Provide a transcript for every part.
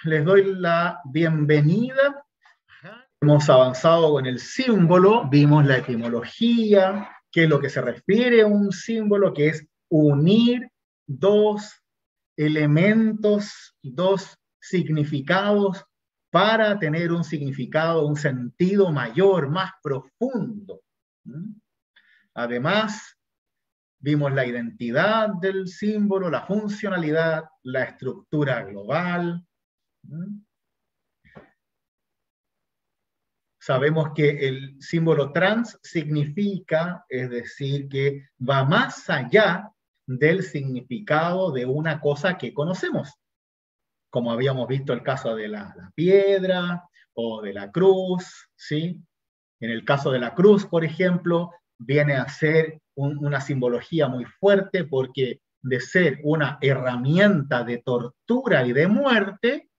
les doy la bienvenida. Hemos avanzado con el símbolo, vimos la etimología, qué es lo que se refiere a un símbolo, que es unir dos elementos, dos significados para tener un significado, un sentido mayor, más profundo. Además, vimos la identidad del símbolo, la funcionalidad, la estructura global. Sabemos que el símbolo trans significa, es decir, que va más allá del significado de una cosa que conocemos, como habíamos visto el caso de la piedra o de la cruz, ¿sí? En el caso de la cruz, por ejemplo, viene a ser una simbología muy fuerte porque de ser una herramienta de tortura y de muerte,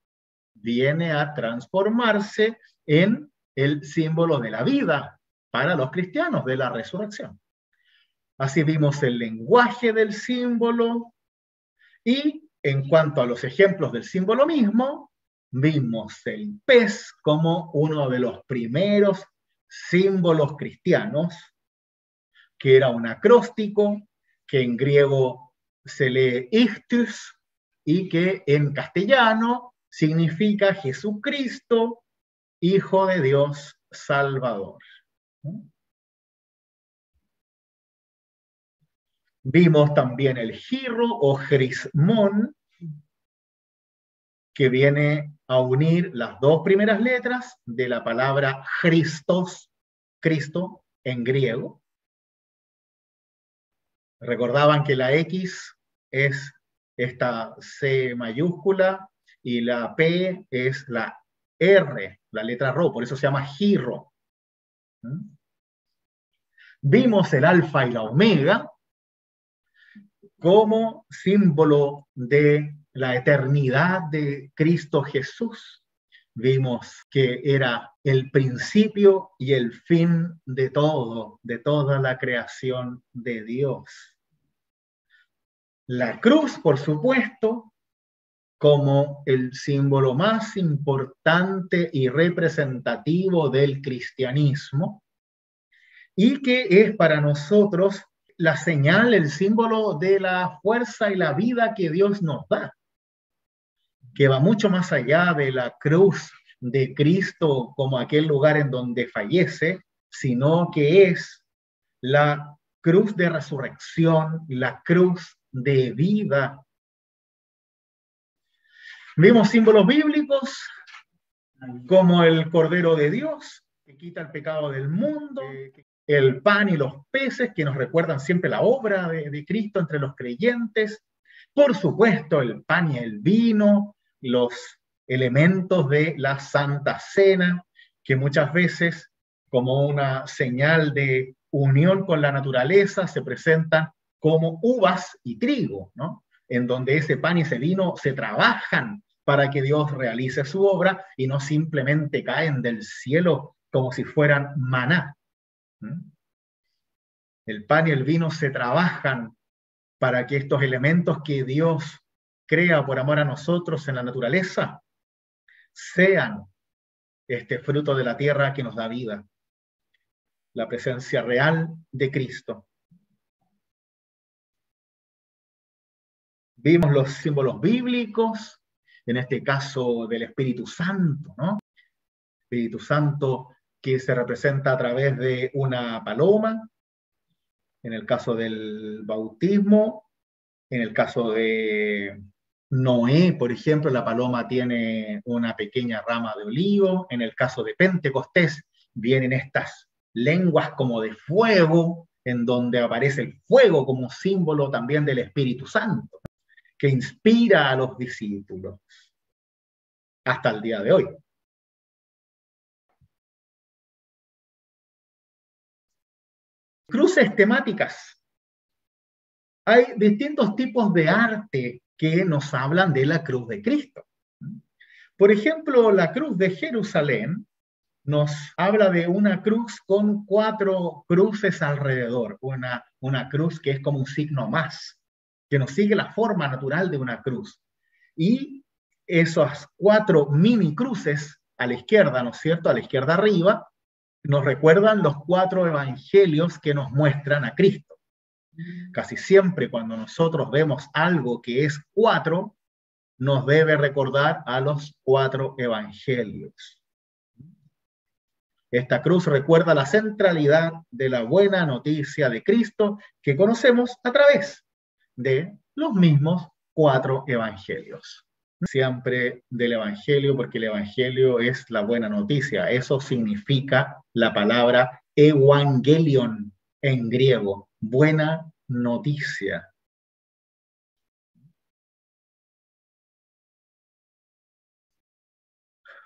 viene a transformarse en el símbolo de la vida para los cristianos, de la resurrección. Así vimos el lenguaje del símbolo y en cuanto a los ejemplos del símbolo mismo, vimos el pez como uno de los primeros símbolos cristianos, que era un acróstico, que en griego se lee ictus y que en castellano significa Jesucristo, Hijo de Dios Salvador. Vimos también el girro o crismón, que viene a unir las dos primeras letras de la palabra Christos, Cristo en griego. Recordaban que la X es esta C mayúscula y la P es la R, la letra Rho, por eso se llama girro. Vimos el alfa y la omega como símbolo de la eternidad de Cristo Jesús. Vimos que era el principio y el fin de todo, de toda la creación de Dios. La cruz, por supuesto, como el símbolo más importante y representativo del cristianismo, y que es para nosotros la señal, el símbolo de la fuerza y la vida que Dios nos da, que va mucho más allá de la cruz de Cristo como aquel lugar en donde fallece, sino que es la cruz de resurrección, la cruz de vida. Vimos símbolos bíblicos como el Cordero de Dios, que quita el pecado del mundo, el pan y los peces, que nos recuerdan siempre la obra de Cristo entre los creyentes. Por supuesto, el pan y el vino, los elementos de la Santa Cena, que muchas veces, como una señal de unión con la naturaleza, se presentan como uvas y trigo, ¿no? En donde ese pan y ese vino se trabajan para que Dios realice su obra y no simplemente caen del cielo como si fueran maná. El pan y el vino se trabajan para que estos elementos que Dios crea por amor a nosotros en la naturaleza sean este fruto de la tierra que nos da vida, la presencia real de Cristo. Vimos los símbolos bíblicos, en este caso del Espíritu Santo, ¿no? Espíritu Santo que se representa a través de una paloma, en el caso del bautismo, en el caso de Noé, por ejemplo, la paloma tiene una pequeña rama de olivo. En el caso de Pentecostés, vienen estas lenguas como de fuego, en donde aparece el fuego como símbolo también del Espíritu Santo, que inspira a los discípulos hasta el día de hoy. Cruces temáticas. Hay distintos tipos de arte que nos hablan de la cruz de Cristo. Por ejemplo, la cruz de Jerusalén nos habla de una cruz con 4 cruces alrededor, una cruz que es como un signo más, que nos sigue la forma natural de una cruz. Y esas 4 mini cruces a la izquierda, ¿no es cierto? A la izquierda arriba, nos recuerdan los 4 evangelios que nos muestran a Cristo. Casi siempre cuando nosotros vemos algo que es 4, nos debe recordar a los 4 evangelios. Esta cruz recuerda la centralidad de la buena noticia de Cristo que conocemos a través de los mismos 4 evangelios. Siempre del evangelio, porque el evangelio es la buena noticia. Eso significa la palabra evangelion en griego, buena noticia.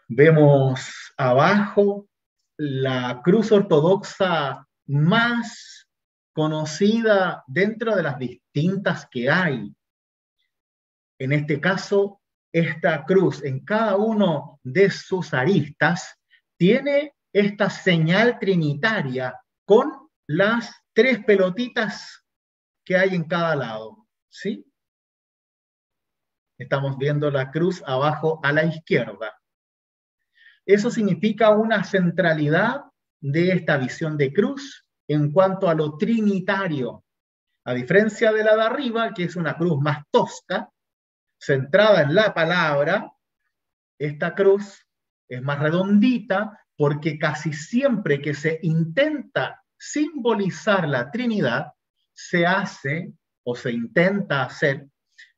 Vemos abajo la cruz ortodoxa más conocida dentro de las distintas que hay. En este caso, esta cruz en cada uno de sus aristas tiene esta señal trinitaria con las 3 pelotitas que hay en cada lado, ¿sí? Estamos viendo la cruz abajo a la izquierda. Eso significa una centralidad de esta visión de cruz en cuanto a lo trinitario, a diferencia de la de arriba, que es una cruz más tosca, centrada en la palabra. Esta cruz es más redondita porque casi siempre que se intenta simbolizar la Trinidad, se hace o se intenta hacer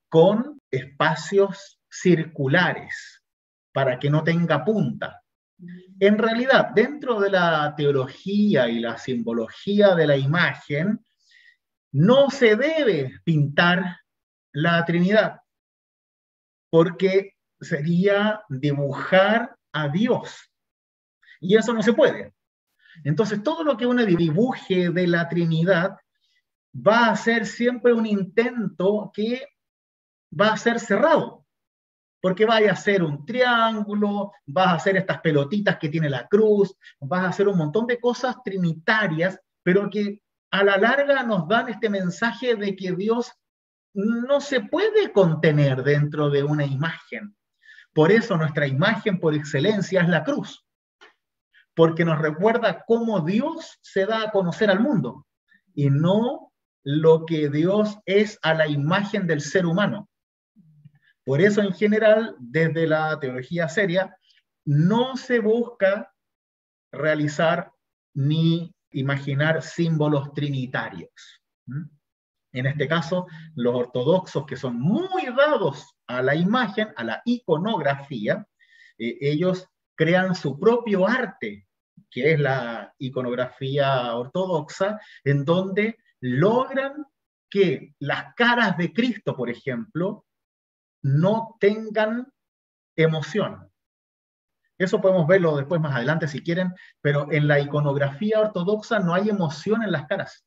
con espacios circulares para que no tenga punta. En realidad, dentro de la teología y la simbología de la imagen, no se debe pintar la Trinidad, porque sería dibujar a Dios. Y eso no se puede. Entonces, todo lo que uno dibuje de la Trinidad va a ser siempre un intento que va a ser cerrado, porque vaya a ser un triángulo, vas a hacer estas pelotitas que tiene la cruz, vas a hacer un montón de cosas trinitarias, pero que a la larga nos dan este mensaje de que Dios no se puede contener dentro de una imagen. Por eso nuestra imagen por excelencia es la cruz, porque nos recuerda cómo Dios se da a conocer al mundo y no lo que Dios es a la imagen del ser humano. Por eso, en general, desde la teología seria, no se busca realizar ni imaginar símbolos trinitarios. En este caso, los ortodoxos, que son muy dados a la imagen, a la iconografía, ellos crean su propio arte, que es la iconografía ortodoxa, en donde logran que las caras de Cristo, por ejemplo, no tengan emoción. Eso podemos verlo después más adelante si quieren, pero en la iconografía ortodoxa no hay emoción en las caras.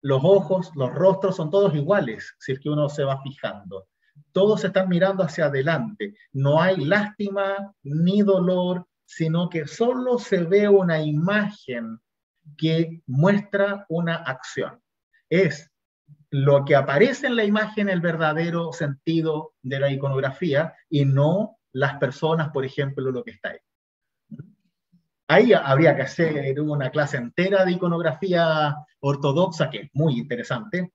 Los ojos, los rostros son todos iguales, si es que uno se va fijando. Todos están mirando hacia adelante. No hay lástima ni dolor, sino que solo se ve una imagen que muestra una acción. Es lo que aparece en la imagen el verdadero sentido de la iconografía y no las personas, por ejemplo, lo que está ahí. Ahí habría que hacer una clase entera de iconografía ortodoxa, que es muy interesante,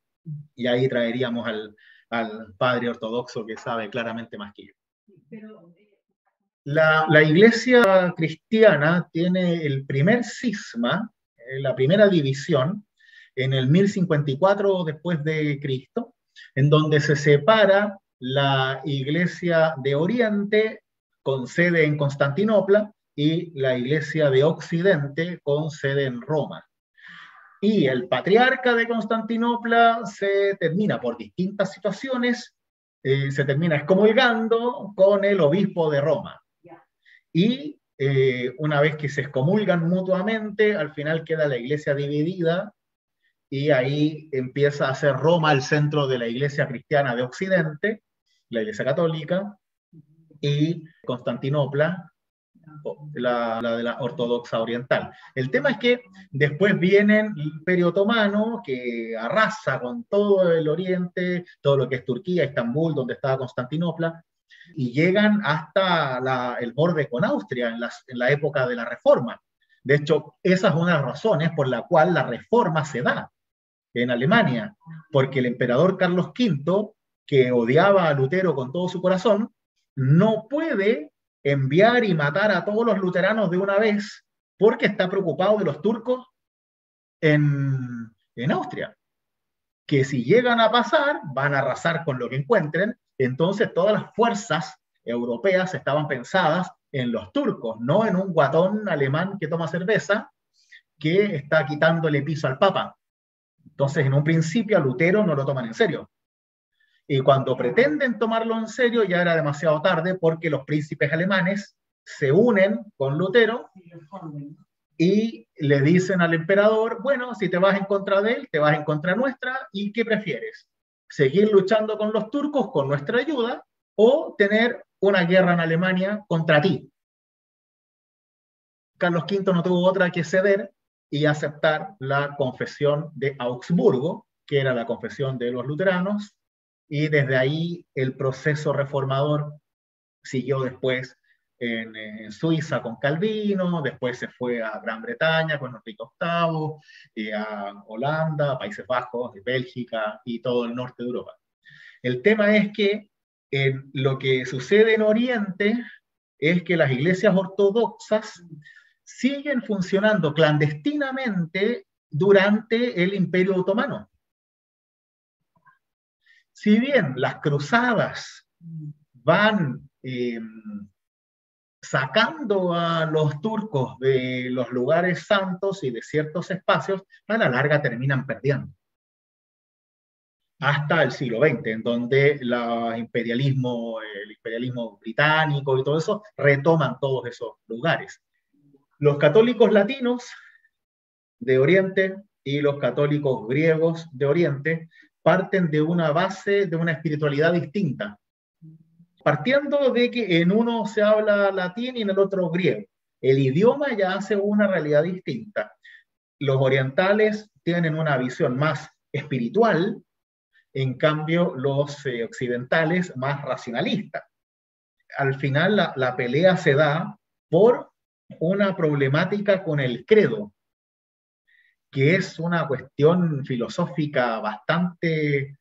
y ahí traeríamos al padre ortodoxo que sabe claramente más que yo. La iglesia cristiana tiene el primer cisma, la primera división, en el 1054 después de Cristo, en donde se separa la iglesia de Oriente con sede en Constantinopla y la iglesia de Occidente con sede en Roma. Y el patriarca de Constantinopla se termina por distintas situaciones, se termina excomulgando con el obispo de Roma. Y una vez que se excomulgan mutuamente, al final queda la iglesia dividida y ahí empieza a ser Roma el centro de la iglesia cristiana de Occidente, la iglesia católica, y Constantinopla, la de la ortodoxa oriental. El tema es que después viene el Imperio Otomano, que arrasa con todo el oriente, todo lo que es Turquía, Estambul, donde estaba Constantinopla, y llegan hasta el borde con Austria en la época de la Reforma. De hecho, esa es una de las razones por la cual la Reforma se da en Alemania, porque el emperador Carlos V, que odiaba a Lutero con todo su corazón, no puede enviar y matar a todos los luteranos de una vez porque está preocupado de los turcos en Austria, que si llegan a pasar van a arrasar con lo que encuentren. Entonces todas las fuerzas europeas estaban pensadas en los turcos, no en un guatón alemán que toma cerveza que está quitándole piso al Papa. Entonces, en un principio a Lutero no lo toman en serio. Y cuando pretenden tomarlo en serio ya era demasiado tarde, porque los príncipes alemanes se unen con Lutero y le dicen al emperador, bueno, si te vas en contra de él, te vas en contra nuestra, ¿y qué prefieres? ¿Seguir luchando con los turcos con nuestra ayuda o tener una guerra en Alemania contra ti? Carlos V no tuvo otra que ceder y aceptar la confesión de Augsburgo, que era la confesión de los luteranos, y desde ahí el proceso reformador siguió después en Suiza con Calvino, después se fue a Gran Bretaña con Enrique VIII, a Holanda, a Países Bajos, Bélgica y todo el norte de Europa. El tema es que lo que sucede en Oriente es que las iglesias ortodoxas siguen funcionando clandestinamente durante el Imperio Otomano. Si bien las cruzadas van sacando a los turcos de los lugares santos y de ciertos espacios, a la larga terminan perdiendo. Hasta el siglo XX, en donde el imperialismo británico y todo eso retoman todos esos lugares. Los católicos latinos de Oriente y los católicos griegos de Oriente parten de una base, de una espiritualidad distinta, partiendo de que en uno se habla latín y en el otro griego. El idioma ya hace una realidad distinta. Los orientales tienen una visión más espiritual, en cambio los occidentales más racionalistas. Al final la pelea se da por una problemática con el credo, que es una cuestión filosófica bastante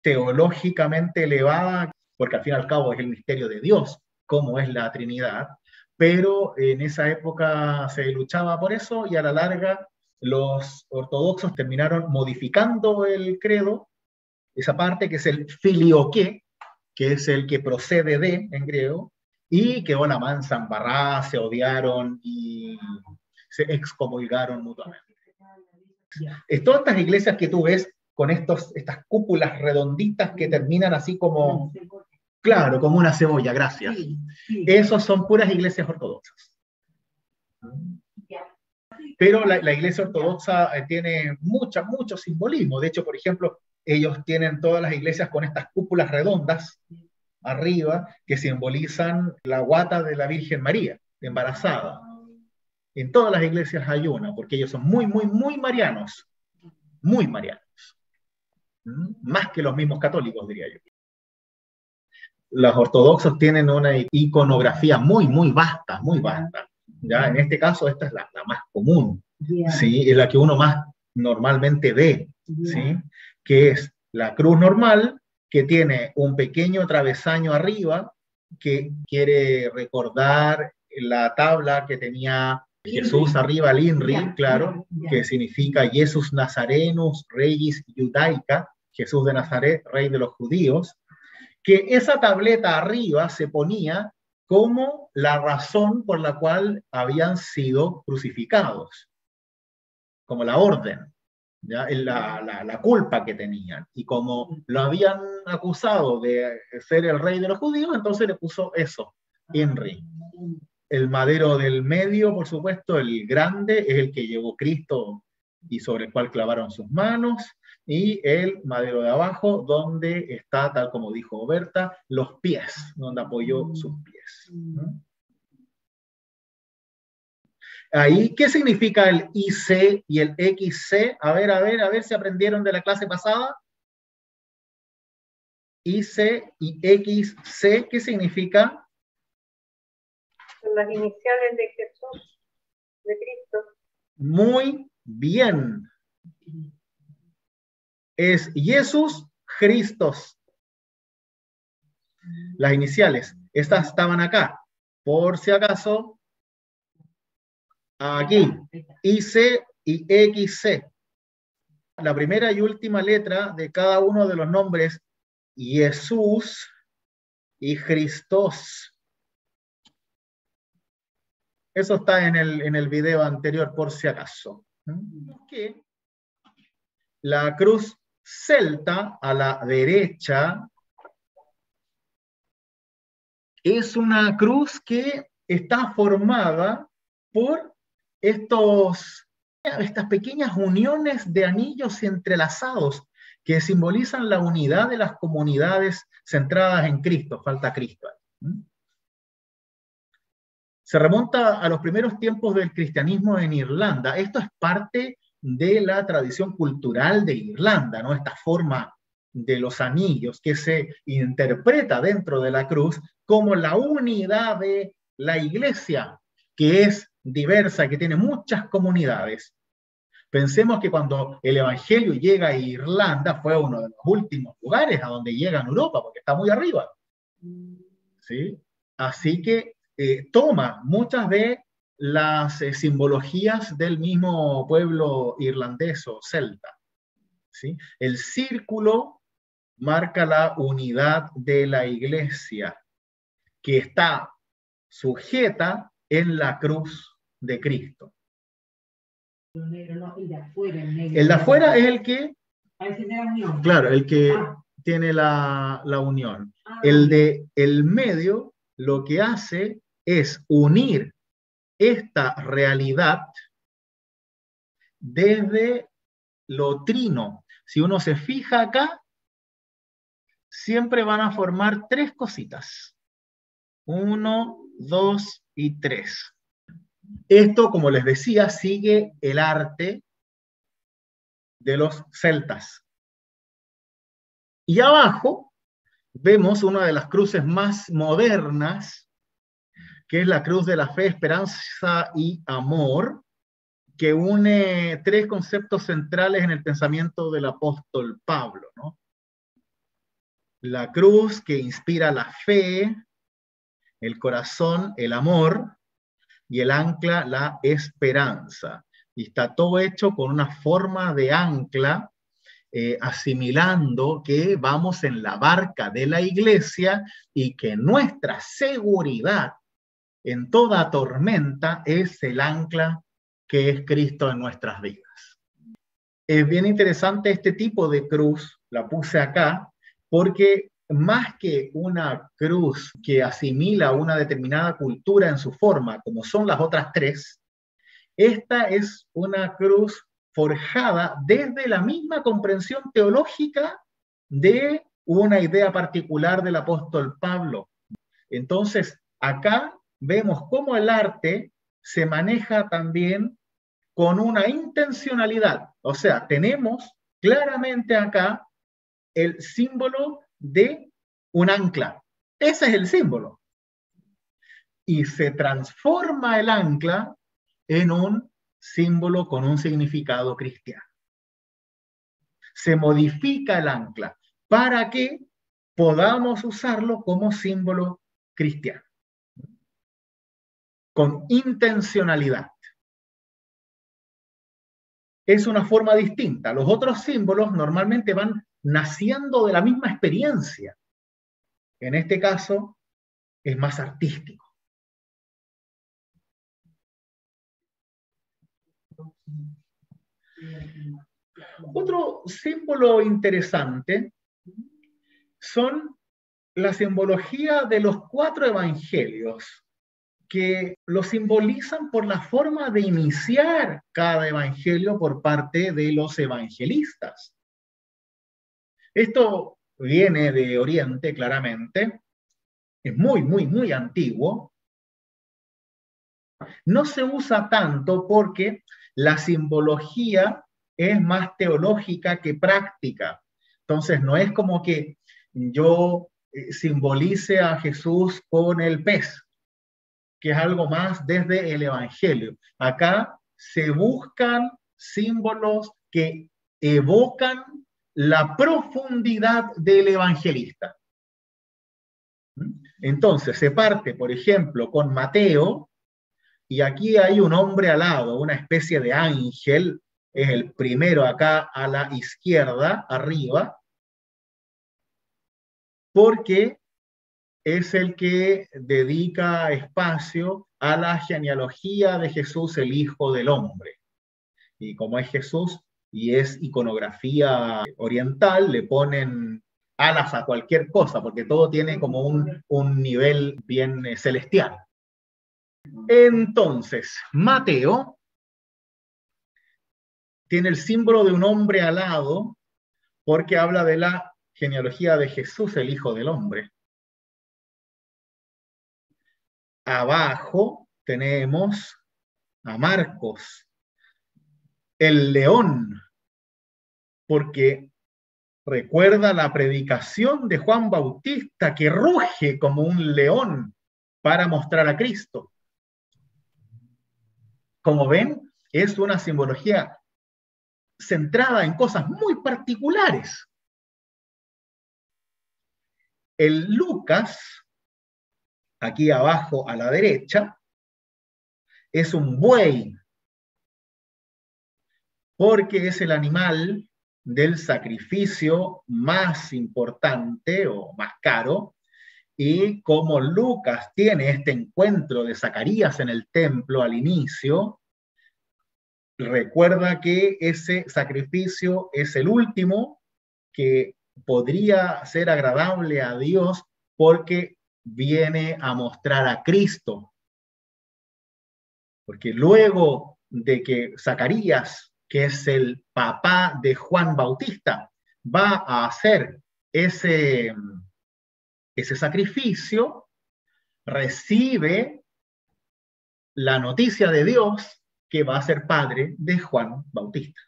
teológicamente elevada, porque al fin y al cabo es el misterio de Dios, como es la Trinidad, pero en esa época se luchaba por eso y a la larga los ortodoxos terminaron modificando el credo, esa parte que es el filioque, que es el que procede de en griego, y quedó la mansa embarrada, se odiaron y se excomulgaron mutuamente. Todas estas iglesias que tú ves con estas cúpulas redonditas que terminan así como, claro, como una cebolla, gracias. Esos son puras iglesias ortodoxas. Pero la iglesia ortodoxa tiene mucho simbolismo. De hecho, por ejemplo, ellos tienen todas las iglesias con estas cúpulas redondas arriba que simbolizan la guata de la Virgen María, embarazada. En todas las iglesias hay una, porque ellos son muy marianos. Muy marianos. Más que los mismos católicos, diría yo. Los ortodoxos tienen una iconografía muy vasta. ¿Ya? En este caso, esta es la más común, ¿sí? Es la que uno más normalmente ve, ¿sí? Que es la cruz normal, que tiene un pequeño travesaño arriba, que quiere recordar la tabla que tenía Jesús arriba, el INRI, claro, que significa Jesus Nazarenus Regis Judaica, Jesús de Nazaret, rey de los judíos, que esa tableta arriba se ponía como la razón por la cual habían sido crucificados, como la orden, ¿ya? La culpa que tenían. Y como lo habían acusado de ser el rey de los judíos, entonces le puso eso, INRI. El madero del medio, por supuesto, el grande, es el que llevó Cristo y sobre el cual clavaron sus manos, y el madero de abajo, donde está, tal como dijo Berta, los pies, donde apoyó sus pies. Ahí, ¿qué significa el IC y el XC? A ver si aprendieron de la clase pasada. IC y XC, ¿qué significa? Las iniciales de Jesús, de Cristo. Muy bien. Es Jesús Christos. Las iniciales. Estas estaban acá. Por si acaso, aquí. IC y XC. La primera y última letra de cada uno de los nombres, Jesús y Christos. Eso está en el video anterior, por si acaso. Que la cruz celta a la derecha es una cruz que está formada por estas pequeñas uniones de anillos entrelazados que simbolizan la unidad de las comunidades centradas en Cristo. Falta Cristo. Se remonta a los primeros tiempos del cristianismo en Irlanda. Esto es parte de la tradición cultural de Irlanda, ¿no? Esta forma de los anillos que se interpreta dentro de la cruz como la unidad de la iglesia, que es diversa, que tiene muchas comunidades. Pensemos que cuando el evangelio llega a Irlanda, fue uno de los últimos lugares a donde llega en Europa, porque está muy arriba. ¿Sí? Así que toma muchas de las simbologías del mismo pueblo irlandés o celta. ¿Sí? El círculo marca la unidad de la iglesia, que está sujeta en la cruz de Cristo. El de afuera es el que, claro, el que tiene la unión. El de el medio lo que hace es unir esta realidad desde lo trino. Si uno se fija acá, siempre van a formar tres cositas. 1, 2 y 3. Esto, como les decía, sigue el arte de los celtas. Y abajo vemos una de las cruces más modernas, que es la cruz de la fe, esperanza y amor, que une tres conceptos centrales en el pensamiento del apóstol Pablo, ¿no? La cruz que inspira la fe, el corazón, el amor, y el ancla, la esperanza. Y está todo hecho con una forma de ancla, asimilando que vamos en la barca de la iglesia y que nuestra seguridad en toda tormenta es el ancla que es Cristo en nuestras vidas. Es bien interesante este tipo de cruz, la puse acá, porque más que una cruz que asimila una determinada cultura en su forma, como son las otras tres, esta es una cruz forjada desde la misma comprensión teológica de una idea particular del apóstol Pablo. Entonces, acá vemos cómo el arte se maneja también con una intencionalidad. O sea, tenemos claramente acá el símbolo de un ancla. Ese es el símbolo. Y se transforma el ancla en un símbolo con un significado cristiano. Se modifica el ancla para que podamos usarlo como símbolo cristiano. Con intencionalidad. Es una forma distinta. Los otros símbolos normalmente van naciendo de la misma experiencia. En este caso, es más artístico. Otro símbolo interesante son la simbología de los 4 evangelios, que lo simbolizan por la forma de iniciar cada evangelio por parte de los evangelistas. Esto viene de Oriente, claramente. Es muy, muy, muy antiguo. No se usa tanto porque la simbología es más teológica que práctica. Entonces, no es como que yo simbolice a Jesús con el pez, que es algo más desde el Evangelio. Acá se buscan símbolos que evocan la profundidad del evangelista. Entonces se parte, por ejemplo, con Mateo, y aquí hay un hombre alado, una especie de ángel, es el primero acá a la izquierda, arriba, porque es el que dedica espacio a la genealogía de Jesús, el Hijo del Hombre. Y como es Jesús y es iconografía oriental, le ponen alas a cualquier cosa, porque todo tiene como un nivel bien celestial. Entonces, Mateo tiene el símbolo de un hombre alado porque habla de la genealogía de Jesús, el Hijo del Hombre. Abajo tenemos a Marcos, el león, porque recuerda la predicación de Juan Bautista que ruge como un león para mostrar a Cristo. Como ven, es una simbología centrada en cosas muy particulares. El Lucas, aquí abajo a la derecha, es un buey, porque es el animal del sacrificio más importante o más caro, y como Lucas tiene este encuentro de Zacarías en el templo al inicio, recuerda que ese sacrificio es el último que podría ser agradable a Dios porque viene a mostrar a Cristo. Porque luego de que Zacarías, que es el papá de Juan Bautista, va a hacer ese sacrificio, recibe la noticia de Dios que va a ser padre de Juan Bautista.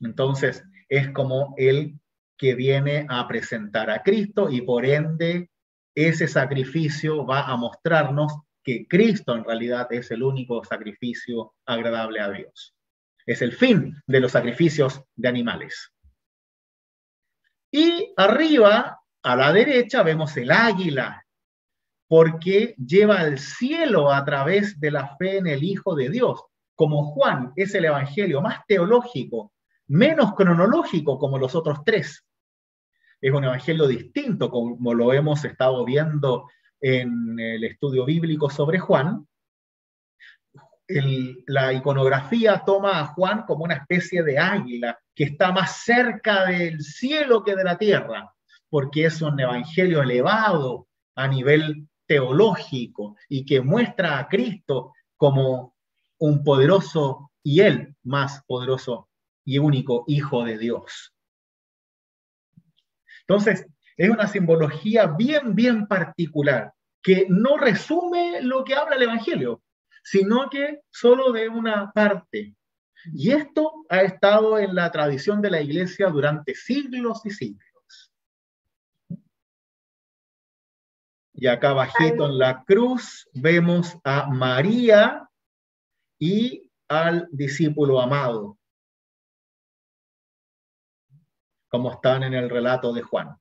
Entonces, es como el que viene a presentar a Cristo y por ende ese sacrificio va a mostrarnos que Cristo en realidad es el único sacrificio agradable a Dios. Es el fin de los sacrificios de animales. Y arriba, a la derecha, vemos el águila, porque lleva al cielo a través de la fe en el Hijo de Dios. Como Juan es el evangelio más teológico, menos cronológico como los otros tres. Es un evangelio distinto, como lo hemos estado viendo en el estudio bíblico sobre Juan. La iconografía toma a Juan como una especie de águila que está más cerca del cielo que de la tierra, porque es un evangelio elevado a nivel teológico y que muestra a Cristo como un poderoso y el más poderoso y único Hijo de Dios. Entonces, es una simbología bien particular que no resume lo que habla el Evangelio, sino que solo de una parte. Y esto ha estado en la tradición de la Iglesia durante siglos y siglos. Y acá bajito en la cruz vemos a María y al discípulo amado, como están en el relato de Juan.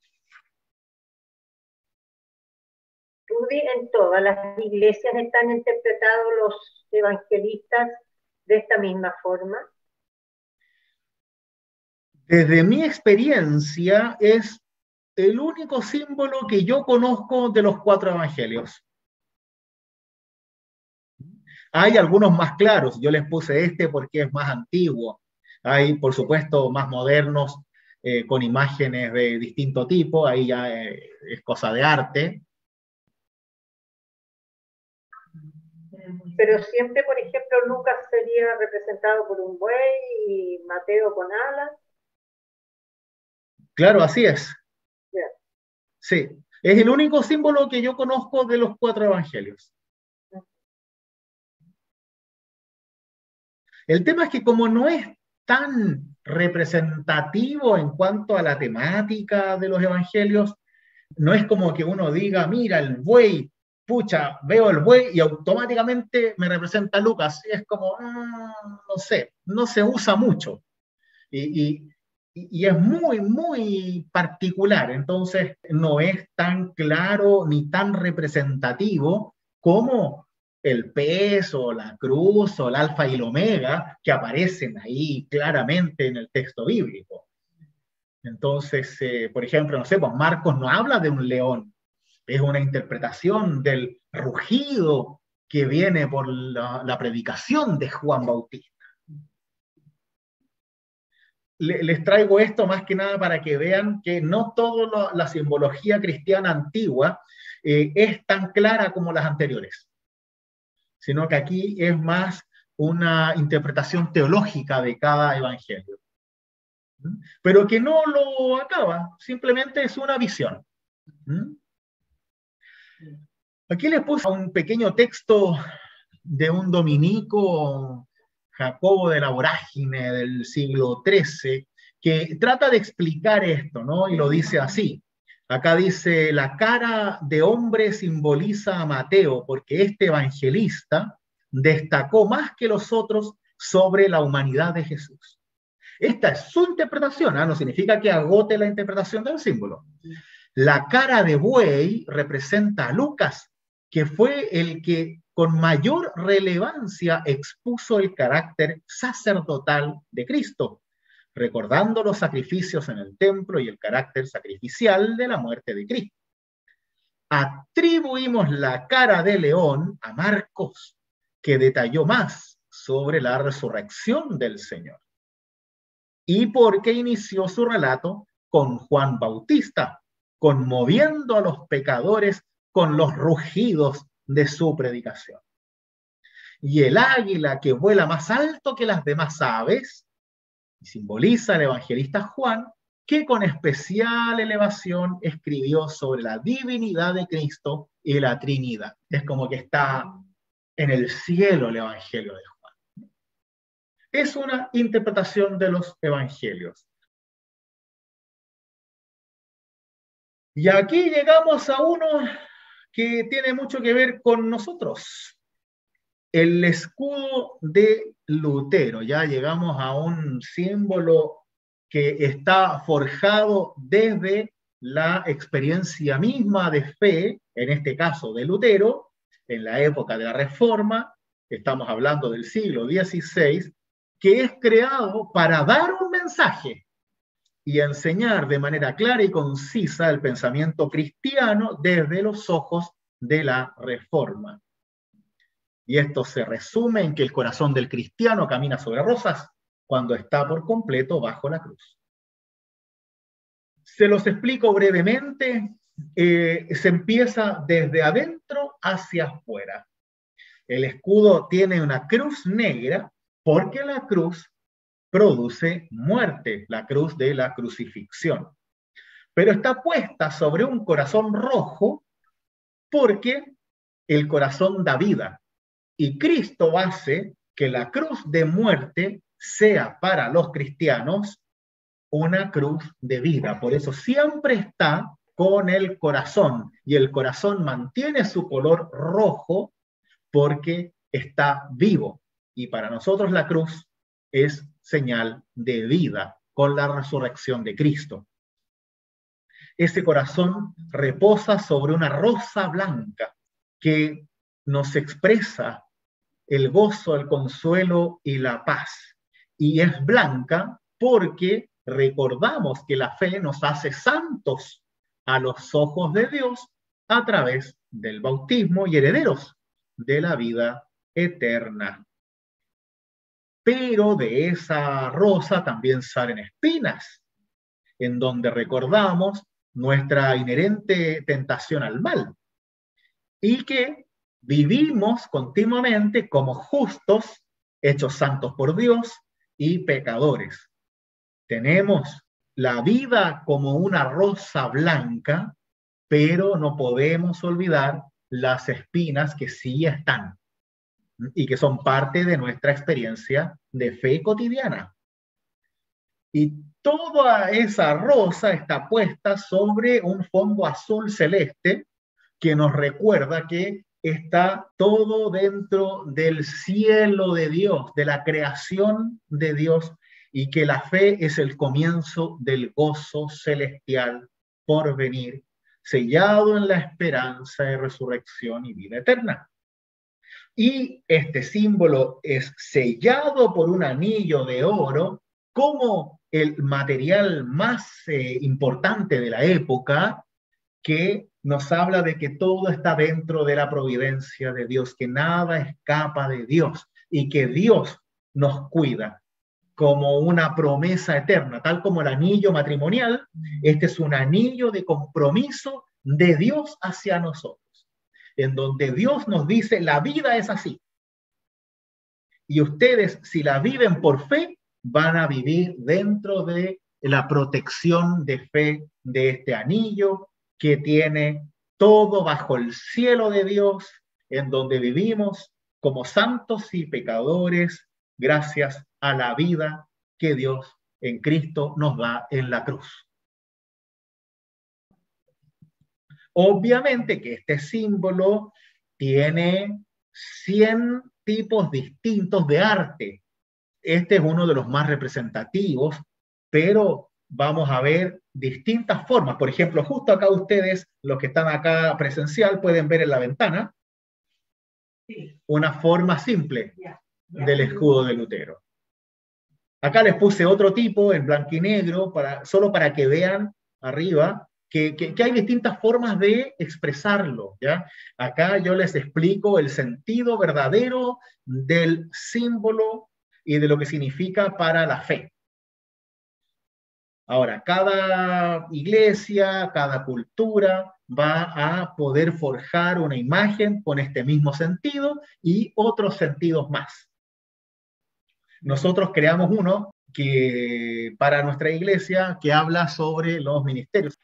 Rudy, en todas las iglesias están interpretados los evangelistas de esta misma forma. Desde mi experiencia es el único símbolo que yo conozco de los 4 evangelios. Hay algunos más claros, yo les puse este porque es más antiguo. Hay, por supuesto, más modernos con imágenes de distinto tipo, ahí ya es cosa de arte. Pero siempre, por ejemplo, Lucas sería representado por un buey y Mateo con alas. Claro, así es. Yeah. Sí, es el único símbolo que yo conozco de los 4 evangelios. El tema es que como no es tan representativo en cuanto a la temática de los evangelios. No es como que uno diga, mira, el buey, pucha, veo el buey y automáticamente me representa Lucas. Es como, no sé, no se usa mucho. Y es muy, muy particular. Entonces, no es tan claro ni tan representativo como el peso, la cruz o el alfa y el omega que aparecen ahí claramente en el texto bíblico. Entonces, por ejemplo, no sé, pues Marcos no habla de un león, es una interpretación del rugido que viene por la predicación de Juan Bautista. Les traigo esto más que nada para que vean que no toda la simbología cristiana antigua es tan clara como las anteriores, sino que aquí es más una interpretación teológica de cada evangelio. Pero que no lo acaba, simplemente es una visión. Aquí les puse un pequeño texto de un dominico, Jacobo de la Vorágine, del siglo XIII, que trata de explicar esto, ¿no? Y lo dice así. Acá dice, la cara de hombre simboliza a Mateo, porque este evangelista destacó más que los otros sobre la humanidad de Jesús. Esta es su interpretación, ¿eh? No significa que agote la interpretación del símbolo. La cara de buey representa a Lucas, que fue el que con mayor relevancia expuso el carácter sacerdotal de Cristo, recordando los sacrificios en el templo y el carácter sacrificial de la muerte de Cristo. Atribuimos la cara de león a Marcos, que detalló más sobre la resurrección del Señor. Y porque inició su relato con Juan Bautista, conmoviendo a los pecadores con los rugidos de su predicación. Y el águila que vuela más alto que las demás aves, simboliza al evangelista Juan, que con especial elevación escribió sobre la divinidad de Cristo y la Trinidad. Es como que está en el cielo el evangelio de Juan. Es una interpretación de los evangelios. Y aquí llegamos a uno que tiene mucho que ver con nosotros. El escudo de Lutero. Ya llegamos a un símbolo que está forjado desde la experiencia misma de fe, en este caso de Lutero, en la época de la Reforma, estamos hablando del siglo XVI, que es creado para dar un mensaje y enseñar de manera clara y concisa el pensamiento cristiano desde los ojos de la Reforma. Y esto se resume en que el corazón del cristiano camina sobre rosas cuando está por completo bajo la cruz. Se los explico brevemente. Se empieza desde adentro hacia afuera. El escudo tiene una cruz negra porque la cruz produce muerte, la cruz de la crucifixión. Pero está puesta sobre un corazón rojo porque el corazón da vida. Y Cristo hace que la cruz de muerte sea para los cristianos una cruz de vida. Por eso siempre está con el corazón. Y el corazón mantiene su color rojo porque está vivo. Y para nosotros la cruz es señal de vida con la resurrección de Cristo. Ese corazón reposa sobre una rosa blanca que nos expresa el gozo, el consuelo y la paz. Y es blanca porque recordamos que la fe nos hace santos a los ojos de Dios a través del bautismo y herederos de la vida eterna. Pero de esa rosa también salen espinas, en donde recordamos nuestra inherente tentación al mal y que vivimos continuamente como justos, hechos santos por Dios y pecadores. Tenemos la vida como una rosa blanca, pero no podemos olvidar las espinas que sí están y que son parte de nuestra experiencia de fe cotidiana. Y toda esa rosa está puesta sobre un fondo azul celeste que nos recuerda que está todo dentro del cielo de Dios, de la creación de Dios, y que la fe es el comienzo del gozo celestial por venir, sellado en la esperanza de resurrección y vida eterna. Y este símbolo es sellado por un anillo de oro como el material más importante de la época, que nos habla de que todo está dentro de la providencia de Dios, que nada escapa de Dios y que Dios nos cuida como una promesa eterna, tal como el anillo matrimonial. Este es un anillo de compromiso de Dios hacia nosotros, en donde Dios nos dice, la vida es así. Y ustedes, si la viven por fe, van a vivir dentro de la protección de fe de este anillo que tiene todo bajo el cielo de Dios, en donde vivimos como santos y pecadores, gracias a la vida que Dios en Cristo nos da en la cruz. Obviamente que este símbolo tiene 100 tipos distintos de arte. Este es uno de los más representativos, pero vamos a ver distintas formas. Por ejemplo, justo acá ustedes, los que están acá presencial, pueden ver en la ventana una forma simple del escudo de Lutero. Acá les puse otro tipo en blanco y negro, solo para que vean arriba que hay distintas formas de expresarlo, ¿ya? Acá yo les explico el sentido verdadero del símbolo y de lo que significa para la fe. Ahora, cada iglesia, cada cultura va a poder forjar una imagen con este mismo sentido y otros sentidos más. Nosotros creamos uno que para nuestra iglesia que habla sobre los ministerios.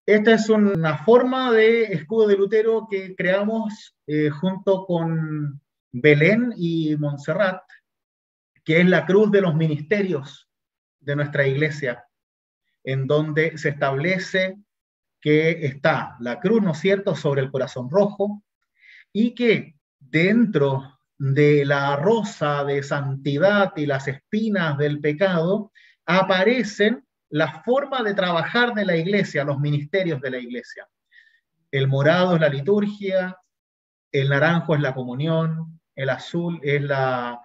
Esta es una forma de escudo de Lutero que creamos junto con Belén y Montserrat, que es la cruz de los ministerios de nuestra iglesia, en donde se establece que está la cruz, ¿no es cierto?, sobre el corazón rojo, y que dentro de la rosa de santidad y las espinas del pecado aparecen la forma de trabajar de la iglesia, los ministerios de la iglesia. El morado es la liturgia, el naranjo es la comunión, el azul es la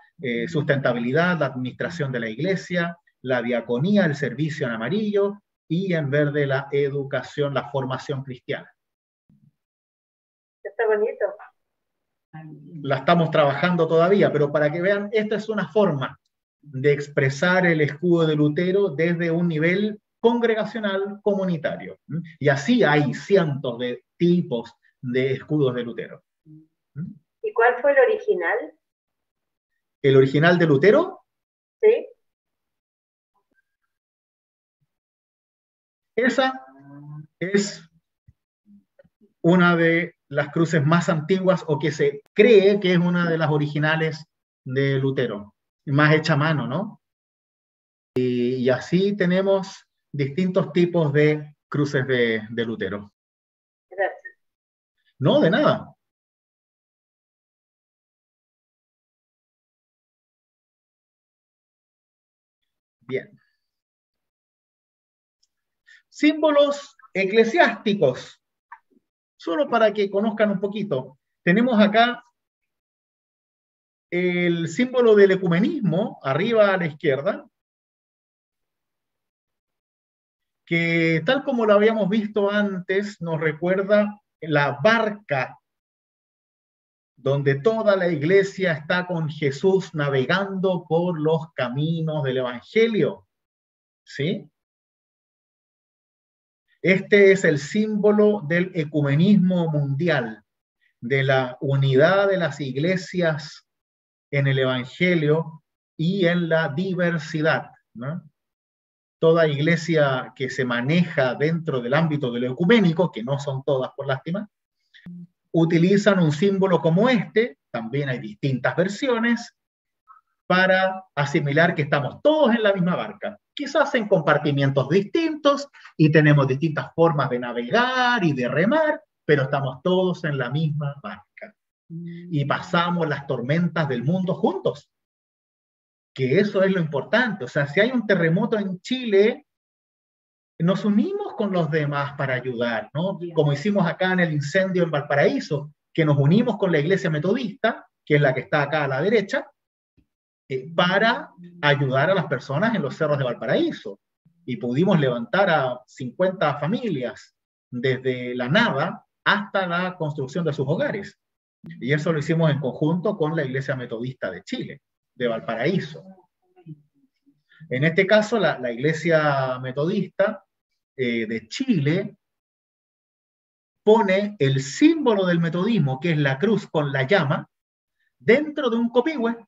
sustentabilidad, la administración de la iglesia, la diaconía, el servicio en amarillo, y en verde la educación, la formación cristiana. Está bonito. La estamos trabajando todavía, pero para que vean, esta es una forma de expresar el escudo de Lutero desde un nivel congregacional comunitario. Y así hay cientos de tipos de escudos de Lutero. ¿Y cuál fue el original? ¿El original de Lutero? Sí. Esa es una de las cruces más antiguas, o que se cree que es una de las originales de Lutero, más hecha a mano, ¿no? Y así tenemos distintos tipos de cruces de Lutero. Gracias. No, de nada. Bien. Símbolos eclesiásticos. Solo para que conozcan un poquito. Tenemos acá el símbolo del ecumenismo, arriba a la izquierda, que tal como lo habíamos visto antes, nos recuerda la barca donde toda la iglesia está con Jesús navegando por los caminos del Evangelio. ¿Sí? Este es el símbolo del ecumenismo mundial, de la unidad de las iglesias en el Evangelio y en la diversidad, ¿no? Toda iglesia que se maneja dentro del ámbito de lo ecuménico, que no son todas por lástima, utilizan un símbolo como este, también hay distintas versiones, para asimilar que estamos todos en la misma barca, quizás en compartimientos distintos y tenemos distintas formas de navegar y de remar, pero estamos todos en la misma barca. Y pasamos las tormentas del mundo juntos, que eso es lo importante. O sea, si hay un terremoto en Chile, nos unimos con los demás para ayudar, ¿no? Como hicimos acá en el incendio en Valparaíso, que nos unimos con la iglesia metodista, que es la que está acá a la derecha, para ayudar a las personas en los cerros de Valparaíso. Y pudimos levantar a 50 familias desde la nada hasta la construcción de sus hogares. Y eso lo hicimos en conjunto con la Iglesia Metodista de Chile, de Valparaíso. En este caso, la Iglesia Metodista de Chile pone el símbolo del metodismo, que es la cruz con la llama, dentro de un copihue,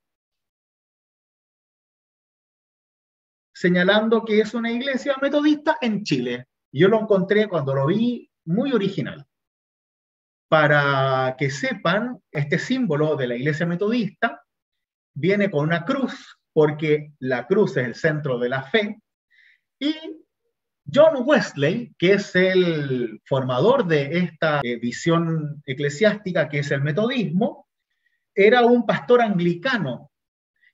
señalando que es una iglesia metodista en Chile. Yo lo encontré cuando lo vi muy original. Para que sepan, este símbolo de la iglesia metodista viene con una cruz, porque la cruz es el centro de la fe, y John Wesley, que es el formador de esta visión eclesiástica que es el metodismo, era un pastor anglicano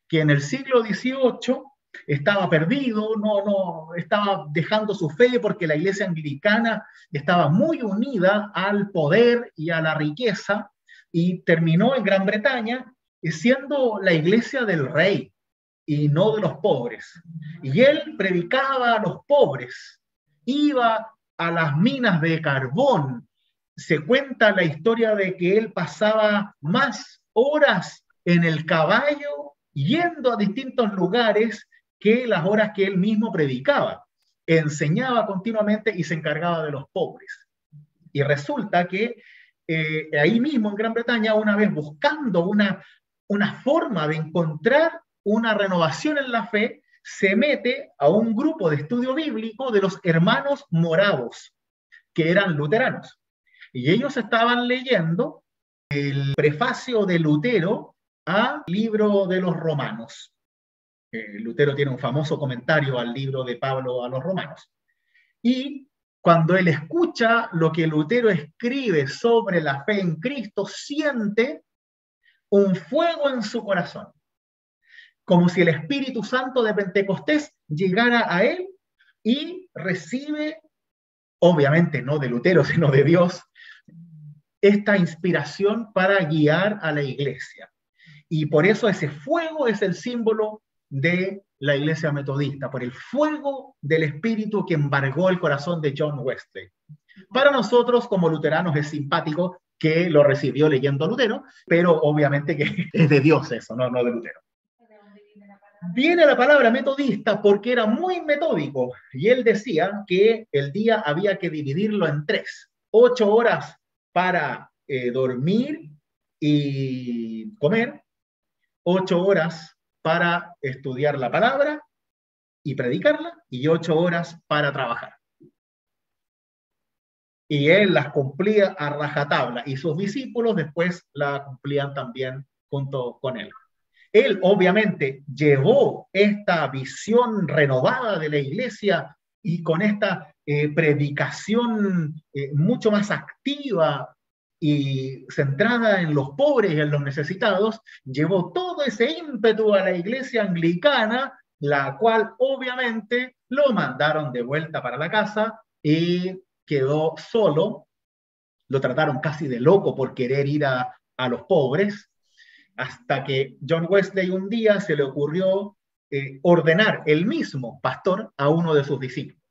que en el siglo XVIII estaba perdido, no estaba dejando su fe porque la iglesia anglicana estaba muy unida al poder y a la riqueza y terminó en Gran Bretaña siendo la iglesia del rey y no de los pobres. Y él predicaba a los pobres, iba a las minas de carbón. Se cuenta la historia de que él pasaba más horas en el caballo yendo a distintos lugares que las horas que él mismo predicaba. Enseñaba continuamente y se encargaba de los pobres. Y resulta que ahí mismo en Gran Bretaña, una vez buscando una forma de encontrar una renovación en la fe, se mete a un grupo de estudio bíblico de los hermanos moravos, que eran luteranos. Y ellos estaban leyendo el prefacio de Lutero al libro de los Romanos. Lutero tiene un famoso comentario al libro de Pablo a los Romanos. Y cuando él escucha lo que Lutero escribe sobre la fe en Cristo, siente un fuego en su corazón, como si el Espíritu Santo de Pentecostés llegara a él y recibe, obviamente no de Lutero, sino de Dios, esta inspiración para guiar a la iglesia. Y por eso ese fuego es el símbolo de la iglesia metodista, por el fuego del Espíritu que embargó el corazón de John Wesley. Para nosotros, como luteranos, es simpático que lo recibió leyendo Lutero, pero obviamente que es de Dios eso, no de Lutero. Viene la palabra metodista porque era muy metódico, y él decía que el día había que dividirlo en 3, 8 horas para dormir y comer, 8 horas para estudiar la palabra y predicarla, y 8 horas para trabajar. Y él las cumplía a rajatabla, y sus discípulos después la cumplían también junto con él. Él obviamente llevó esta visión renovada de la iglesia y con esta predicación mucho más activa y centrada en los pobres y en los necesitados, llevó todo ese ímpetu a la iglesia anglicana, la cual obviamente lo mandaron de vuelta para la casa y quedó solo. Lo trataron casi de loco por querer ir a los pobres, hasta que John Wesley un día se le ocurrió ordenar el mismo pastor a uno de sus discípulos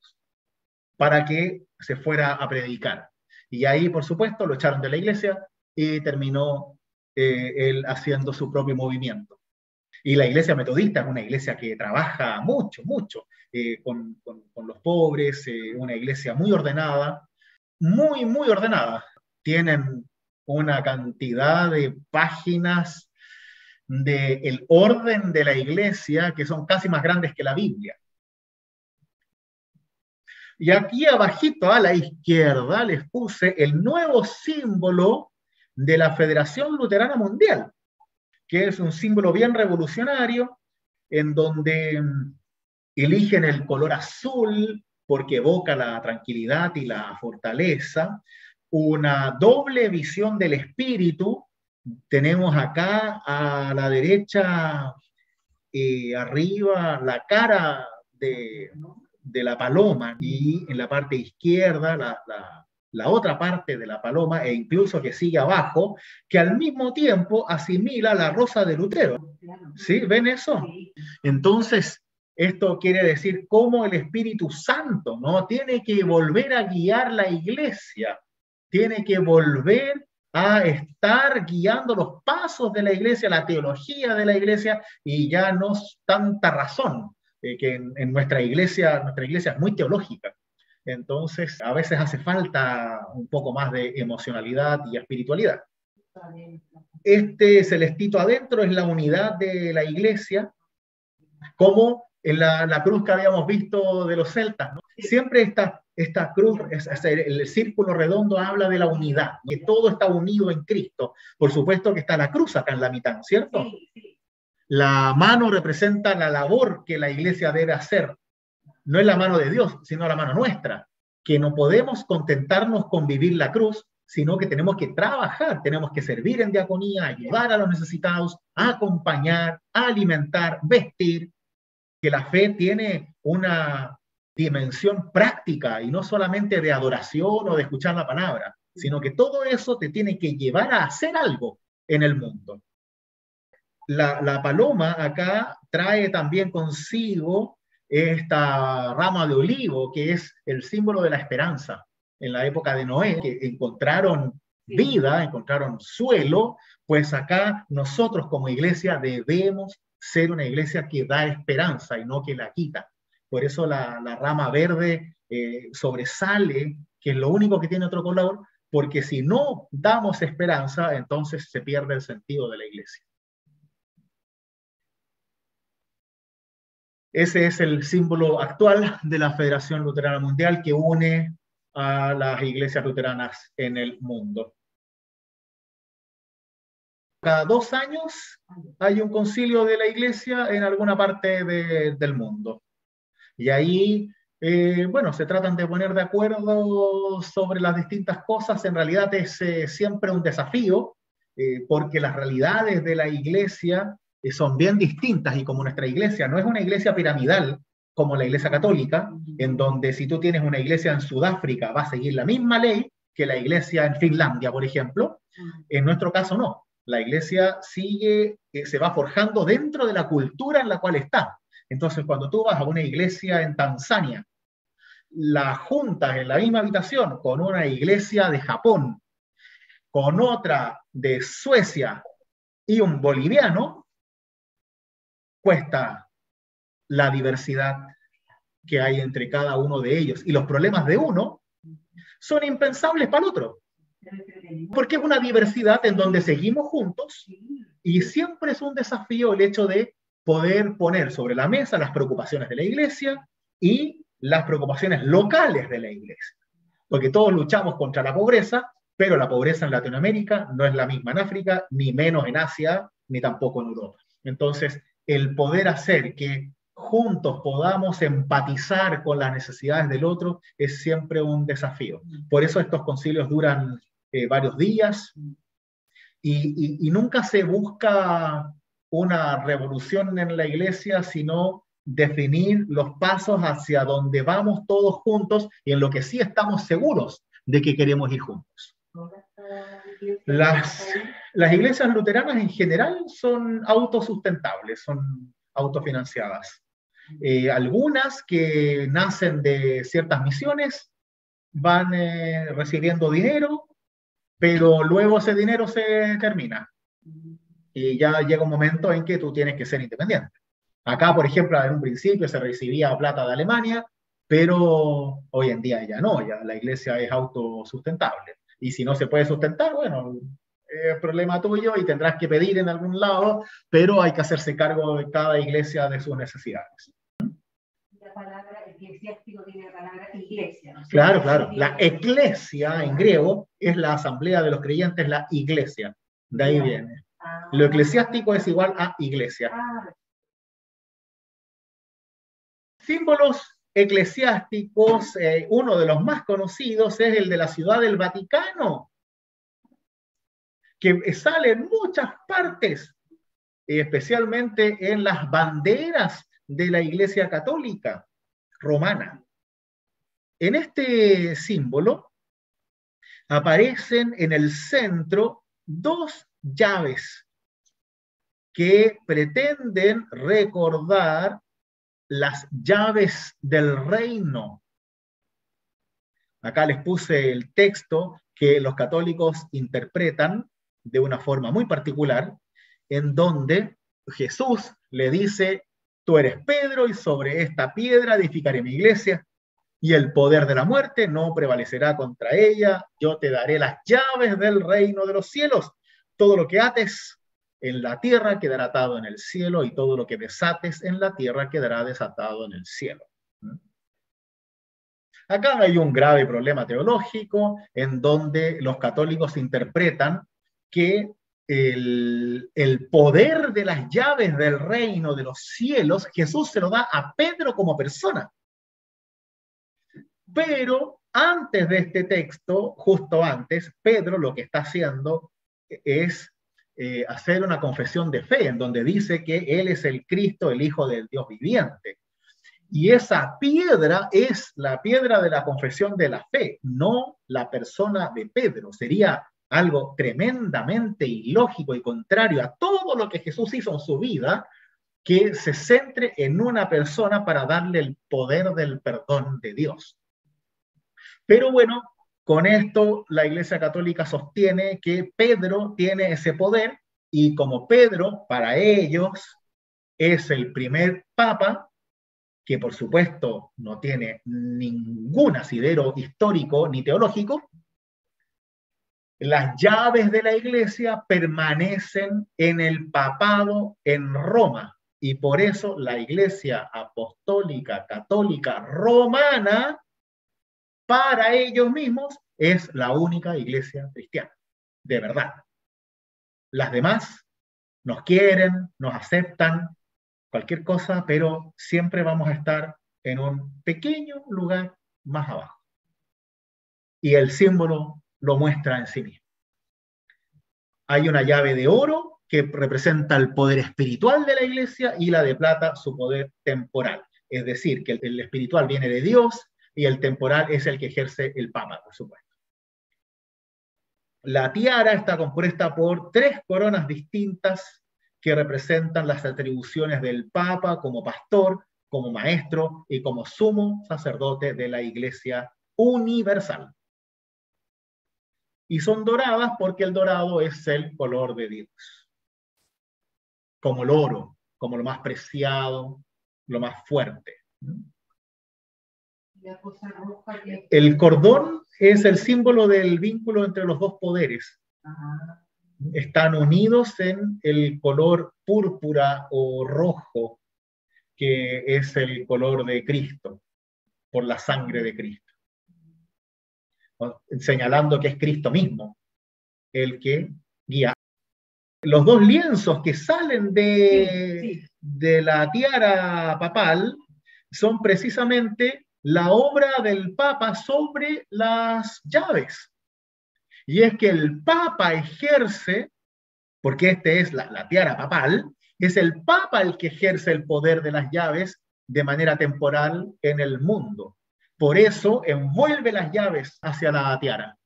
para que se fuera a predicar. Y ahí, por supuesto, lo echaron de la iglesia y terminó él haciendo su propio movimiento. Y la iglesia metodista es una iglesia que trabaja mucho con los pobres, una iglesia muy ordenada, muy ordenada. Tienen una cantidad de páginas del orden de la iglesia que son casi más grandes que la Biblia. Y aquí abajito a la izquierda les puse el nuevo símbolo de la Federación Luterana Mundial, que es un símbolo bien revolucionario, en donde eligen el color azul porque evoca la tranquilidad y la fortaleza, una doble visión del espíritu. Tenemos acá a la derecha, arriba, la cara de la paloma, y en la parte izquierda la otra parte de la paloma, e incluso que sigue abajo, que al mismo tiempo asimila la rosa de Lutero. ¿Sí? ¿Ven eso? Entonces, esto quiere decir cómo el Espíritu Santo, ¿no?, tiene que volver a guiar la iglesia, tiene que volver a estar guiando los pasos de la iglesia, la teología de la iglesia, y ya no es tanta razón, que en nuestra iglesia es muy teológica. Entonces, a veces hace falta un poco más de emocionalidad y espiritualidad. Este celestito adentro es la unidad de la iglesia, como en la cruz que habíamos visto de los celtas, ¿no? Siempre esta cruz, el círculo redondo habla de la unidad, que todo está unido en Cristo. Por supuesto que está la cruz acá en la mitad, ¿cierto? La mano representa la labor que la iglesia debe hacer. No es la mano de Dios, sino la mano nuestra, que no podemos contentarnos con vivir la cruz, sino que tenemos que trabajar, tenemos que servir en diaconía, ayudar a los necesitados, acompañar, alimentar, vestir, que la fe tiene una dimensión práctica y no solamente de adoración o de escuchar la palabra, sino que todo eso te tiene que llevar a hacer algo en el mundo. La paloma acá trae también consigo esta rama de olivo, que es el símbolo de la esperanza. En la época de Noé, que encontraron vida, encontraron suelo, pues acá nosotros como iglesia debemos ser una iglesia que da esperanza y no que la quita. Por eso la rama verde sobresale, que es lo único que tiene otro color, porque si no damos esperanza, entonces se pierde el sentido de la iglesia. Ese es el símbolo actual de la Federación Luterana Mundial, que une a las iglesias luteranas en el mundo. Cada 2 años hay un concilio de la iglesia en alguna parte del mundo. Y ahí, bueno, se tratan de poner de acuerdo sobre las distintas cosas. En realidad es siempre un desafío, porque las realidades de la iglesia son bien distintas, y como nuestra iglesia no es una iglesia piramidal como la iglesia católica, en donde si tú tienes una iglesia en Sudáfrica va a seguir la misma ley que la iglesia en Finlandia, por ejemplo. En nuestro caso no. La iglesia sigue, se va forjando dentro de la cultura en la cual está. Entonces, cuando tú vas a una iglesia en Tanzania, la juntas en la misma habitación con una iglesia de Japón, con otra de Suecia y un boliviano, cuesta la diversidad que hay entre cada uno de ellos. Y los problemas de uno son impensables para el otro. Porque es una diversidad en donde seguimos juntos, y siempre es un desafío el hecho de poder poner sobre la mesa las preocupaciones de la iglesia y las preocupaciones locales de la iglesia. Porque todos luchamos contra la pobreza, pero la pobreza en Latinoamérica no es la misma en África, ni menos en Asia, ni tampoco en Europa. Entonces, el poder hacer que juntos podamos empatizar con las necesidades del otro es siempre un desafío. Por eso estos concilios duran varios días, y nunca se busca una revolución en la iglesia, sino definir los pasos hacia donde vamos todos juntos, y en lo que sí estamos seguros de que queremos ir juntos. Las iglesias luteranas en general son autosustentables, son autofinanciadas. Algunas que nacen de ciertas misiones van recibiendo dinero, pero luego ese dinero se termina y ya llega un momento en que tú tienes que ser independiente. Acá, por ejemplo, en un principio se recibía plata de Alemania, pero hoy en día ya no, ya la iglesia es autosustentable. Y si no se puede sustentar, bueno, es problema tuyo y tendrás que pedir en algún lado, pero hay que hacerse cargo de cada iglesia de sus necesidades. La palabra eclesiástico tiene la palabra iglesia, ¿no? Claro, claro. La eclesia en griego es la asamblea de los creyentes, la iglesia. De ahí viene. Lo eclesiástico es igual a iglesia. Símbolos eclesiásticos, uno de los más conocidos es el de la Ciudad del Vaticano, que sale en muchas partes, especialmente en las banderas de la Iglesia Católica Romana. En este símbolo aparecen en el centro dos llaves que pretenden recordar las llaves del reino. Acá les puse el texto que los católicos interpretan de una forma muy particular, en donde Jesús le dice: tú eres Pedro y sobre esta piedra edificaré mi iglesia y el poder de la muerte no prevalecerá contra ella. Yo te daré las llaves del reino de los cielos. Todo lo que ates en la tierra quedará atado en el cielo y todo lo que desates en la tierra quedará desatado en el cielo. Acá hay un grave problema teológico en donde los católicos interpretan que el poder de las llaves del reino de los cielos, Jesús se lo da a Pedro como persona. Pero antes de este texto, justo antes, Pedro lo que está haciendo es hacer una confesión de fe, en donde dice que él es el Cristo, el Hijo del Dios viviente. Y esa piedra es la piedra de la confesión de la fe, no la persona de Pedro. Sería algo tremendamente ilógico y contrario a todo lo que Jesús hizo en su vida, que se centre en una persona para darle el poder del perdón de Dios. Pero bueno, con esto la Iglesia Católica sostiene que Pedro tiene ese poder, y como Pedro para ellos es el primer papa, que por supuesto no tiene ningún asidero histórico ni teológico, las llaves de la Iglesia permanecen en el papado en Roma, y por eso la Iglesia Apostólica Católica Romana, para ellos mismos, es la única iglesia cristiana, de verdad. Las demás nos quieren, nos aceptan, cualquier cosa, pero siempre vamos a estar en un pequeño lugar más abajo. Y el símbolo lo muestra en sí mismo. Hay una llave de oro que representa el poder espiritual de la iglesia y la de plata su poder temporal. Es decir, que el espiritual viene de Dios y el temporal es el que ejerce el Papa, por supuesto. La tiara está compuesta por 3 coronas distintas que representan las atribuciones del Papa como pastor, como maestro y como sumo sacerdote de la Iglesia universal. Y son doradas porque el dorado es el color de Dios, como el oro, como lo más preciado, lo más fuerte. El cordón es el símbolo del vínculo entre los dos poderes. Están unidos en el color púrpura o rojo, que es el color de Cristo, por la sangre de Cristo, señalando que es Cristo mismo el que guía. Los 2 lienzos que salen de la tiara papal son precisamente la obra del Papa sobre las llaves. Y es que el Papa ejerce, porque este es la tiara papal, es el Papa el que ejerce el poder de las llaves de manera temporal en el mundo. Por eso envuelve las llaves hacia la tiara.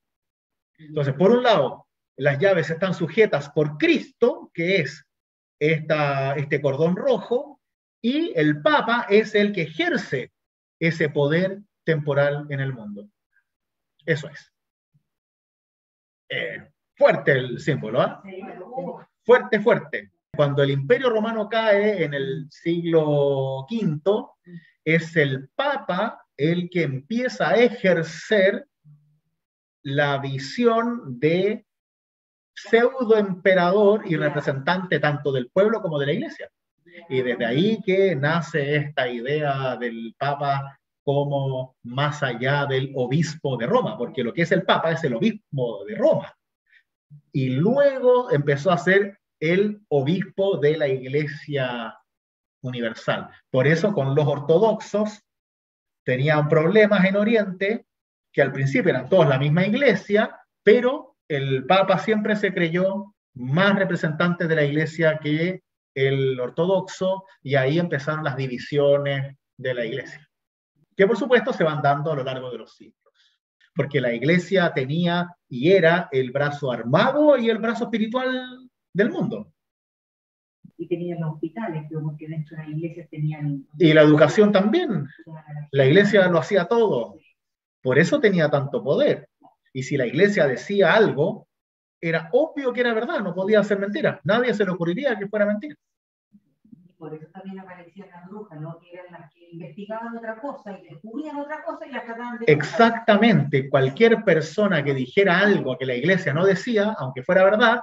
Entonces, por un lado, las llaves están sujetas por Cristo, que es este cordón rojo, y el Papa es el que ejerce ese poder temporal en el mundo. Eso es. Fuerte el símbolo, ¿eh? Fuerte, fuerte. Cuando el Imperio Romano cae en el siglo V, es el Papa el que empieza a ejercer la visión de pseudoemperador y representante tanto del pueblo como de la iglesia. Y desde ahí que nace esta idea del Papa como más allá del obispo de Roma, porque lo que es el Papa es el obispo de Roma. Y luego empezó a ser el obispo de la iglesia universal. Por eso con los ortodoxos tenían problemas en Oriente, que al principio eran todos la misma iglesia, pero el Papa siempre se creyó más representante de la iglesia que el ortodoxo, y ahí empezaron las divisiones de la iglesia, que por supuesto se van dando a lo largo de los siglos, porque la iglesia tenía y era el brazo armado y el brazo espiritual del mundo. Y tenían los hospitales, porque dentro de las iglesias tenían... Y la educación también. La iglesia lo hacía todo. Por eso tenía tanto poder. Y si la iglesia decía algo, era obvio que era verdad, no podía ser mentira. Nadie se le ocurriría que fuera mentira. Por eso también aparecían las brujas, ¿no? Que eran las que investigaban otra cosa y descubrían otra cosa y las trataban de... Exactamente. Cualquier persona que dijera algo que la iglesia no decía, aunque fuera verdad,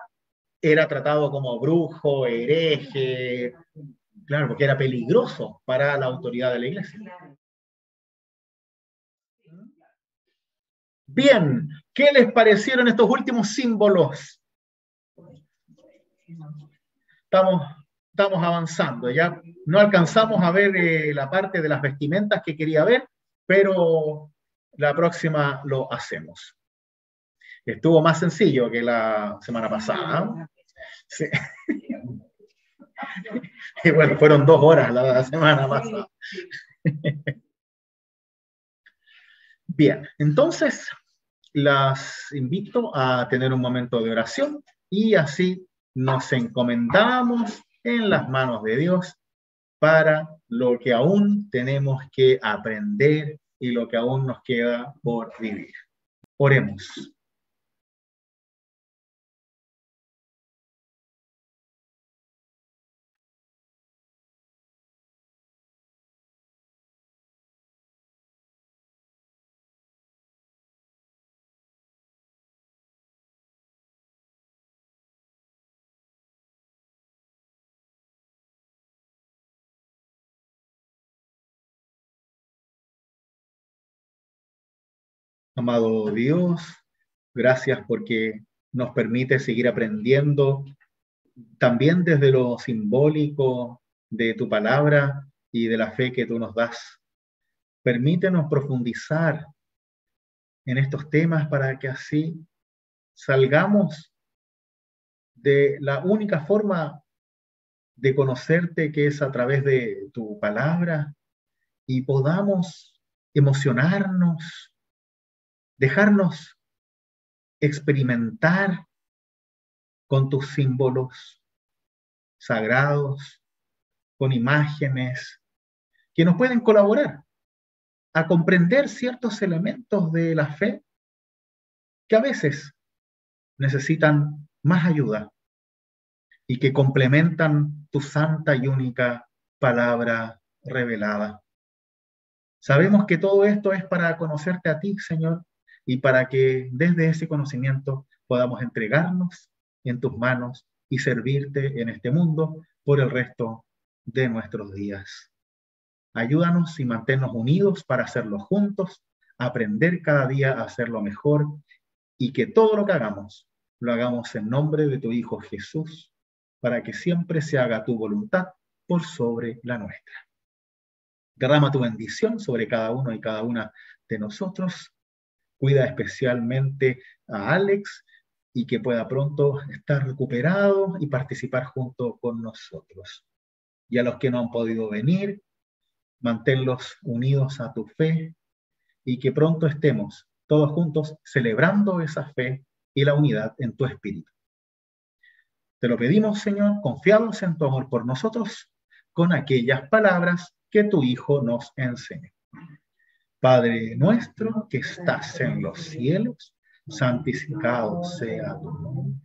era tratado como brujo, hereje, claro, porque era peligroso para la autoridad de la iglesia. Bien, ¿qué les parecieron estos últimos símbolos? Estamos avanzando, ya no alcanzamos a ver la parte de las vestimentas que quería ver, pero la próxima lo hacemos. Estuvo más sencillo que la semana pasada. Sí. Y bueno, fueron 2 horas la semana pasada. Bien, entonces las invito a tener un momento de oración y así nos encomendamos en las manos de Dios para lo que aún tenemos que aprender y lo que aún nos queda por vivir. Oremos. Amado Dios, gracias porque nos permite seguir aprendiendo también desde lo simbólico de tu palabra y de la fe que tú nos das. Permítenos profundizar en estos temas para que así salgamos de la única forma de conocerte, que es a través de tu palabra, y podamos emocionarnos, dejarnos experimentar con tus símbolos sagrados, con imágenes que nos pueden colaborar a comprender ciertos elementos de la fe que a veces necesitan más ayuda y que complementan tu santa y única palabra revelada. Sabemos que todo esto es para conocerte a ti, Señor, y para que desde ese conocimiento podamos entregarnos en tus manos y servirte en este mundo por el resto de nuestros días. Ayúdanos y manténnos unidos para hacerlo juntos, aprender cada día a hacerlo mejor y que todo lo que hagamos, lo hagamos en nombre de tu Hijo Jesús, para que siempre se haga tu voluntad por sobre la nuestra. Derrama tu bendición sobre cada uno y cada una de nosotros. Cuida especialmente a Alex y que pueda pronto estar recuperado y participar junto con nosotros. Y a los que no han podido venir, manténlos unidos a tu fe y que pronto estemos todos juntos celebrando esa fe y la unidad en tu espíritu. Te lo pedimos, Señor, confiados en tu amor por nosotros, con aquellas palabras que tu Hijo nos enseñó. Padre nuestro que estás en los cielos, santificado sea tu nombre.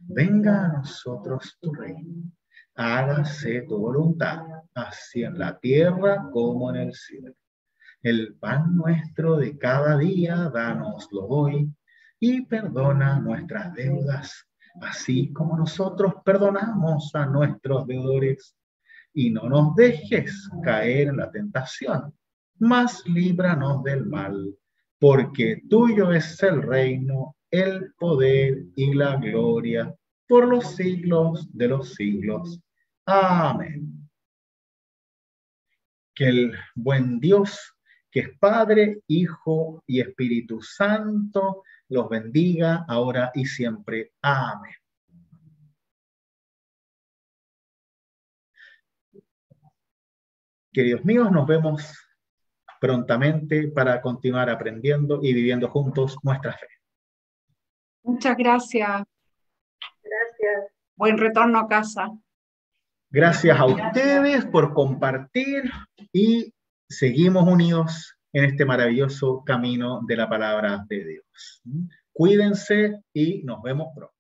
Venga a nosotros tu reino. Hágase tu voluntad, así en la tierra como en el cielo. El pan nuestro de cada día, dánoslo hoy, y perdona nuestras deudas, así como nosotros perdonamos a nuestros deudores. Y no nos dejes caer en la tentación, mas líbranos del mal, porque tuyo es el reino, el poder y la gloria, por los siglos de los siglos. Amén. Que el buen Dios, que es Padre, Hijo y Espíritu Santo, los bendiga ahora y siempre. Amén. Queridos míos, nos vemos prontamente para continuar aprendiendo y viviendo juntos nuestra fe. Muchas gracias. Gracias. Buen retorno a casa. Gracias a ustedes por compartir y seguimos unidos en este maravilloso camino de la palabra de Dios. Cuídense y nos vemos pronto.